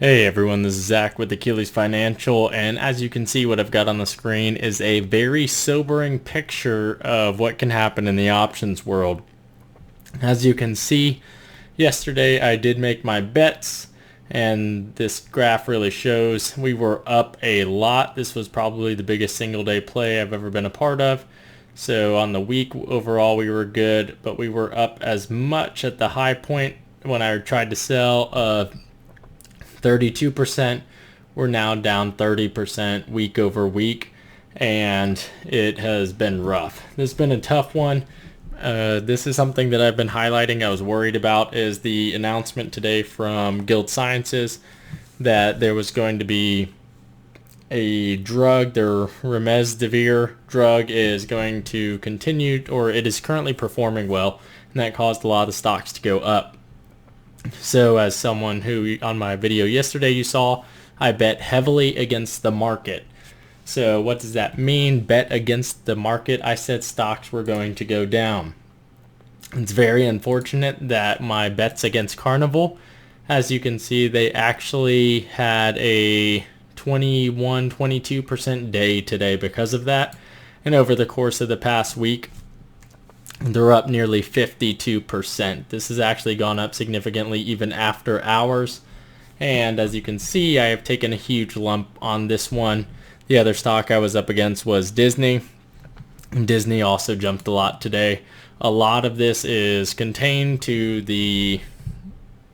Hey everyone, this is Zach with Achilles Financial, and as you can see, what I've got on the screen is a very sobering picture of what can happen in the options world. As you can see, yesterday I did make my bets, and this graph really shows we were up a lot. This was probably the biggest single day play I've ever been a part of. So on the week overall we were good, but we were up as much at the high point when I tried to sell 32%. We're now down 30% week over week, and it has been rough. This has been a tough one. This is something that I've been highlighting. I was worried about is the announcement today from Gilead Sciences that there was going to be a drug, their remdesivir drug is going to continue, or it is currently performing well, and that caused a lot of stocks to go up. So as someone who on my video yesterday you saw, I bet heavily against the market. So what does that mean? Bet against the market. I said stocks were going to go down. It's very unfortunate that my bets against Carnival, as you can see, they actually had a 22% day today because of that. And over the course of the past week, they're up nearly 52%. This has actually gone up significantly even after hours. And as you can see, I have taken a huge lump on this one. The other stock I was up against was Disney. Disney also jumped a lot today. A lot of this is contained to the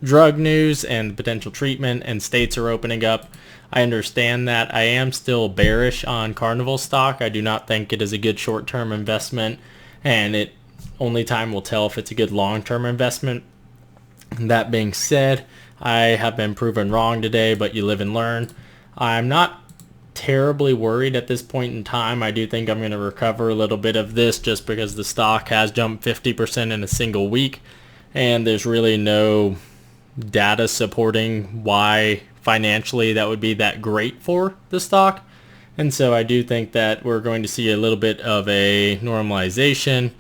drug news and potential treatment, and states are opening up. I understand that. I am still bearish on Carnival stock. I do not think it is a good short-term investment, and only time will tell if it's a good long-term investment. That being said, I have been proven wrong today, but you live and learn. I'm not terribly worried at this point in time. I do think I'm going to recover a little bit of this just because the stock has jumped 50% in a single week, and there's really no data supporting why financially that would be that great for the stock. And so I do think that we're going to see a little bit of a normalization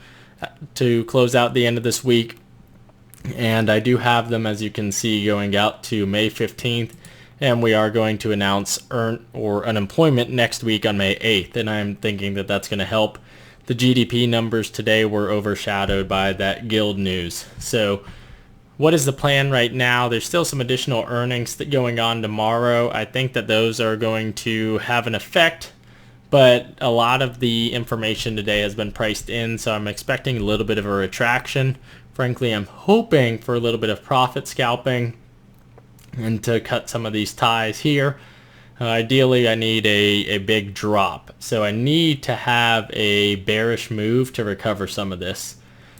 to close out the end of this week. And I do have them, as you can see, going out to May 15th, and we are going to announce unemployment next week on May 8th, and I'm thinking that that's going to help. The GDP numbers today were overshadowed by that Gilead news. So what is the plan right now? There's still some additional earnings going on tomorrow. I think that those are going to have an effect, but a lot of the information today has been priced in, so I'm expecting a little bit of a retraction. Frankly, I'm hoping for a little bit of profit scalping and to cut some of these ties here. Ideally, I need a big drop, so I need to have a bearish move to recover some of this.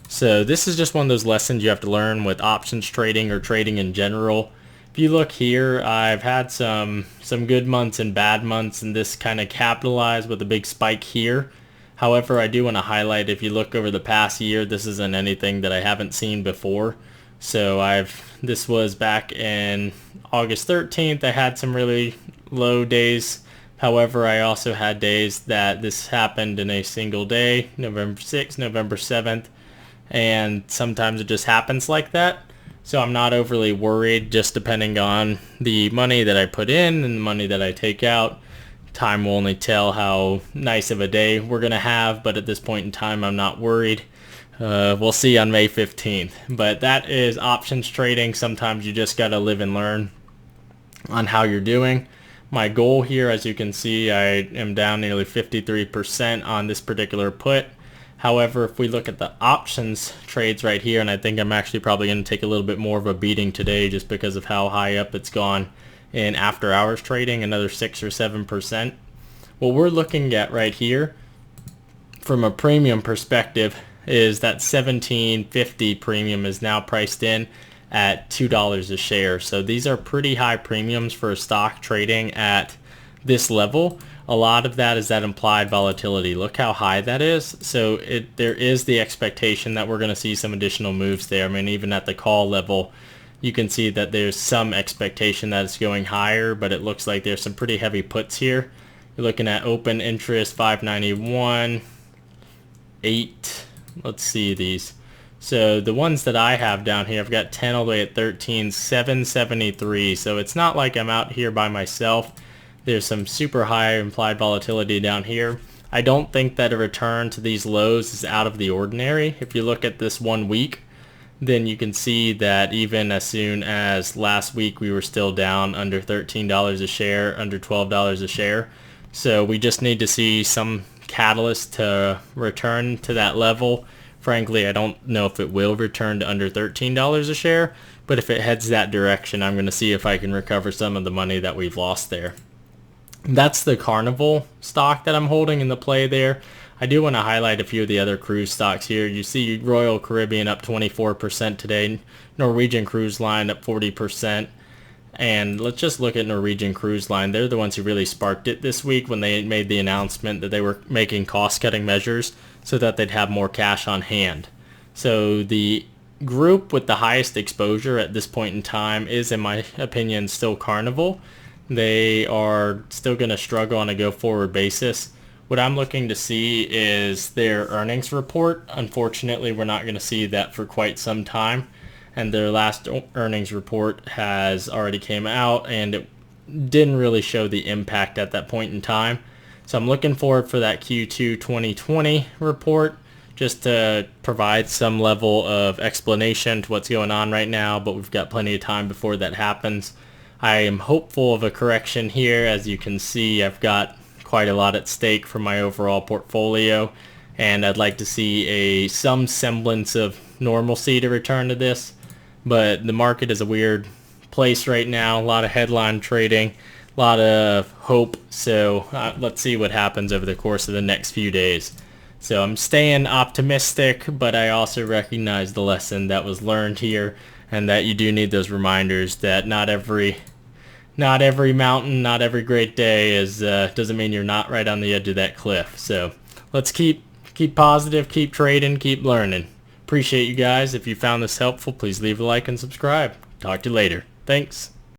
So this is just one of those lessons you have to learn with options trading or trading in general. If you look here, I've had some good months and bad months, and this kind of capitalized with a big spike here. However, I do want to highlight, if you look over the past year, this isn't anything that I haven't seen before. So this was back in August 13th. I had some really low days. However, I also had days that this happened in a single day, November 6th, November 7th. And sometimes it just happens like that. So I'm not overly worried, just depending on the money that I put in and the money that I take out. Time will only tell how nice of a day we're going to have, but at this point in time, I'm not worried. We'll see on May 15th. But that is options trading. Sometimes you just got to live and learn on how you're doing. My goal here, as you can see, I am down nearly 53% on this particular put. However, if we look at the options trades right here, and I think I'm actually probably going to take a little bit more of a beating today just because of how high up it's gone in after hours trading, another 6 or 7%. What we're looking at right here from a premium perspective is that $17.50 premium is now priced in at $2 a share. So these are pretty high premiums for a stock trading at this level. A lot of that is that implied volatility. Look how high that is. So there is the expectation that we're going to see some additional moves there. I mean, even at the call level, you can see that there's some expectation that it's going higher, but it looks like there's some pretty heavy puts here. You're looking at open interest 591, 8. Let's see these. So the ones that I have down here, I've got 10 all the way at 13, 773. So it's not like I'm out here by myself. There's some super high implied volatility down here. I don't think that a return to these lows is out of the ordinary. If you look at this 1 week, then you can see that even as soon as last week we were still down under $13 a share, under $12 a share. So we just need to see some catalyst to return to that level. Frankly, I don't know if it will return to under $13 a share, but if it heads that direction, I'm going to see if I can recover some of the money that we've lost there. That's the Carnival stock that I'm holding in the play there. I do want to highlight a few of the other cruise stocks here. You see Royal Caribbean up 24% today, Norwegian Cruise Line up 40%. And let's just look at Norwegian Cruise Line. They're the ones who really sparked it this week when they made the announcement that they were making cost-cutting measures so that they'd have more cash on hand. So the group with the highest exposure at this point in time is, in my opinion, still Carnival. They are still going to struggle on a go-forward basis. What I'm looking to see is their earnings report. Unfortunately, we're not going to see that for quite some time. And their last earnings report has already came out, and it didn't really show the impact at that point in time. So I'm looking forward for that Q2 2020 report just to provide some level of explanation to what's going on right now, but we've got plenty of time before that happens. I am hopeful of a correction here. As you can see, I've got quite a lot at stake for my overall portfolio, and I'd like to see some semblance of normalcy to return to this. But the market is a weird place right now. A lot of headline trading, a lot of hope. So let's see what happens over the course of the next few days. So I'm staying optimistic, but I also recognize the lesson that was learned here, and that you do need those reminders that not every mountain, not every great day is doesn't mean you're not right on the edge of that cliff. So let's keep positive, keep trading, keep learning. Appreciate you guys. If you found this helpful, please leave a like and subscribe. Talk to you later. Thanks.